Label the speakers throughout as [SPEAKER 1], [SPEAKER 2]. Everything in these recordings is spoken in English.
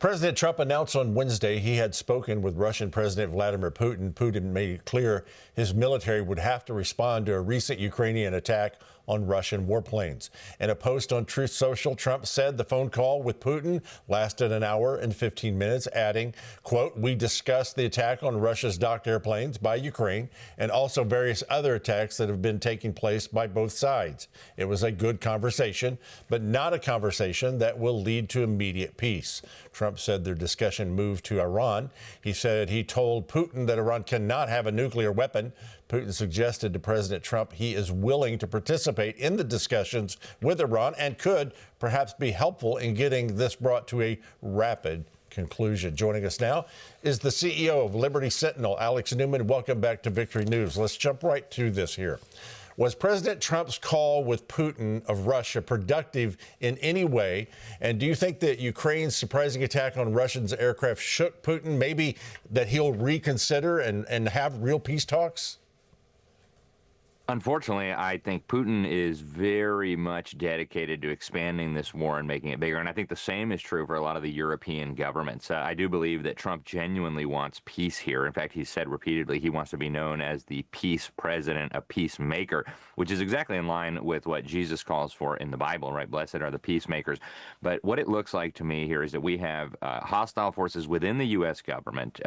[SPEAKER 1] President Trump announced on Wednesday he had spoken with Russian President Vladimir Putin. Putin made it clear his military would have to respond to a recent Ukrainian attack on Russian warplanes. In a post on Truth Social, Trump said the phone call with Putin lasted an hour and 15 minutes, adding, quote, "We discussed the attack on Russia's docked airplanes by Ukraine and also various other attacks that have been taking place by both sides. It was a good conversation, but not a conversation that will lead to immediate peace." Trump said their discussion moved to Iran. He said he told Putin that Iran cannot have a nuclear weapon. Putin suggested to President Trump he is willing to participate in the discussions with Iran and could perhaps be helpful in getting this brought to a rapid conclusion. Joining us now is the CEO of Liberty Sentinel, Alex Newman. Welcome back to Victory News. Let's jump right to this here. Was President Trump's call with Putin of Russia productive in any way? And do you think that Ukraine's surprising attack on Russia's aircraft shook Putin, maybe that he'll reconsider and have real peace talks?
[SPEAKER 2] Unfortunately, I think Putin is very much dedicated to expanding this war and making it bigger. And I think the same is true for a lot of the European governments. I do believe that Trump genuinely wants peace here. In fact, he said repeatedly he wants to be known as the peace president, a peacemaker, which is exactly in line with what Jesus calls for in the Bible, right? Blessed are the peacemakers. But what it looks like to me here is that we have hostile forces within the U.S. government.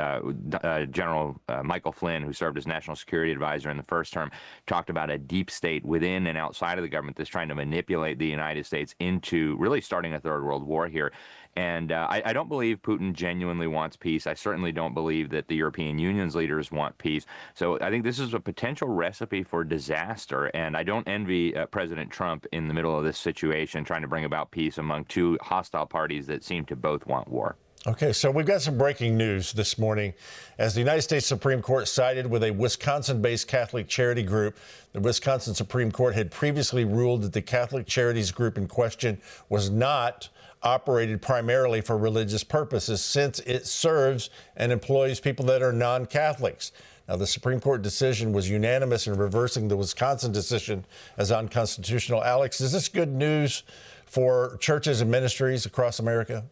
[SPEAKER 2] General Michael Flynn, who served as National Security Advisor in the first term, talked about a deep state within and outside of the government that's trying to manipulate the United States into really starting a third world war here. And I don't believe Putin genuinely wants peace. I certainly don't believe that the European Union's leaders want peace. So I think this is a potential recipe for disaster. And I don't envy President Trump in the middle of this situation, trying to bring about peace among two hostile parties that seem to both want war.
[SPEAKER 1] Okay, so we've got some breaking news this morning. As the United States Supreme Court sided with a Wisconsin-based Catholic charity group, the Wisconsin Supreme Court had previously ruled that the Catholic charities group in question was not operated primarily for religious purposes, since it serves and employs people that are non-Catholics. Now, the Supreme Court decision was unanimous in reversing the Wisconsin decision as unconstitutional. Alex, is this good news for churches and ministries across America?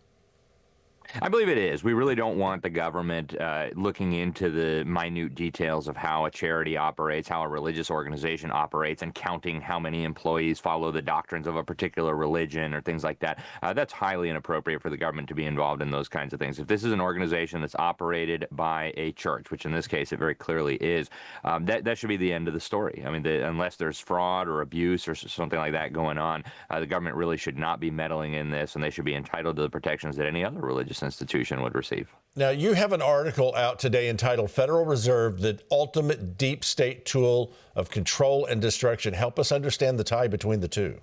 [SPEAKER 2] I believe it is. We really don't want the government looking into the minute details of how a charity operates, how a religious organization operates, and counting how many employees follow the doctrines of a particular religion or things like that. That's highly inappropriate for the government to be involved in those kinds of things. If this is an organization that's operated by a church, which in this case it very clearly is, that should be the end of the story. I mean, unless there's fraud or abuse or something like that going on, the government really should not be meddling in this, and they should be entitled to the protections that any other religious institution would receive.
[SPEAKER 1] Now, you have an article out today entitled "Federal Reserve, the Ultimate Deep State Tool of Control and Destruction." Help us understand the tie between the two.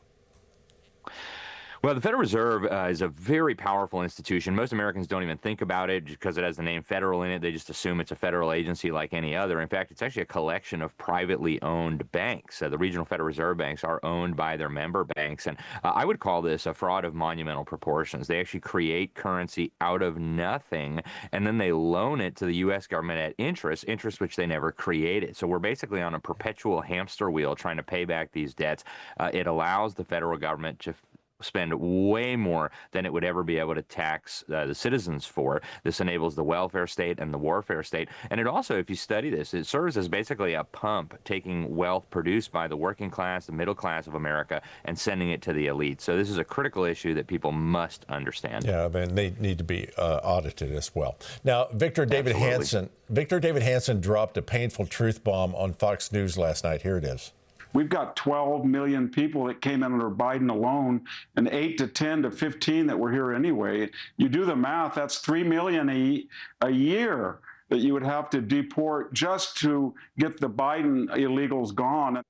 [SPEAKER 2] Well, the Federal Reserve is a very powerful institution. Most Americans don't even think about it because it has the name federal in it. They just assume it's a federal agency like any other. In fact, it's actually a collection of privately owned banks. The regional Federal Reserve banks are owned by their member banks. And I would call this a fraud of monumental proportions. They actually create currency out of nothing, and then they loan it to the U.S. government at interest which they never created. So we're basically on a perpetual hamster wheel trying to pay back these debts. It allows the federal government to spend way more than it would ever be able to tax the citizens for. This enables the welfare state and the warfare state. And it also, if you study this, it serves as basically a pump, taking wealth produced by the working class, the middle class of America, and sending it to the elite. So this is a critical issue that people must understand.
[SPEAKER 1] Yeah, I mean, they need to be audited as well. Now, Victor David Hanson dropped a painful truth bomb on Fox News last night. Here it is.
[SPEAKER 3] We've got 12 million people that came in under Biden alone, and 8 to 10 to 15 that were here anyway. You do the math, that's 3 million a year that you would have to deport just to get the Biden illegals gone.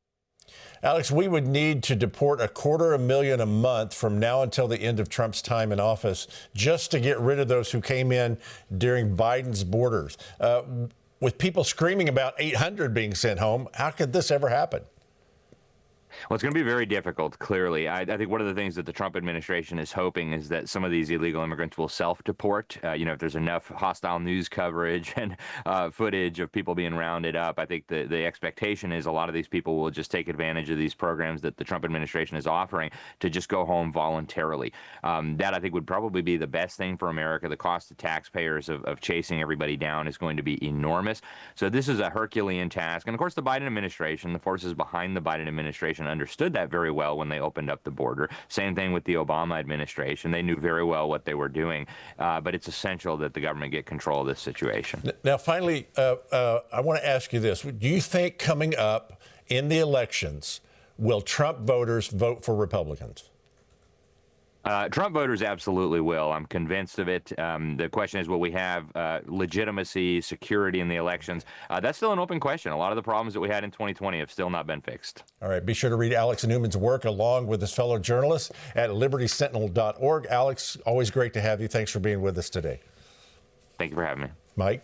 [SPEAKER 1] Alex, we would need to deport 250,000 a month from now until the end of Trump's time in office just to get rid of those who came in during Biden's borders. With people screaming about 800 being sent home, how could this ever happen?
[SPEAKER 2] Well, it's going to be very difficult, clearly. I think one of the things that the Trump administration is hoping is that some of these illegal immigrants will self-deport. If there's enough hostile news coverage and footage of people being rounded up, I think the expectation is a lot of these people will just take advantage of these programs that the Trump administration is offering to just go home voluntarily. That, I think, would probably be the best thing for America. The cost to taxpayers of chasing everybody down is going to be enormous. So this is a Herculean task. And, of course, the Biden administration, the forces behind the Biden administration, understood that very well when they opened up the border. Same thing with the Obama administration. They knew very well what they were doing, but it's essential that the government get control of this situation.
[SPEAKER 1] Now, finally, I want to ask you this. Do you think coming up in the elections, will Trump voters vote for Republicans?
[SPEAKER 2] Trump voters absolutely will. I'm convinced of it. The question is, will we have legitimacy, security in the elections? That's still an open question. A lot of the problems that we had in 2020 have still not been fixed.
[SPEAKER 1] All right. Be sure to read Alex Newman's work along with his fellow journalists at libertysentinel.org. Alex, always great to have you. Thanks for being with us today.
[SPEAKER 2] Thank you for having me.
[SPEAKER 1] Mike?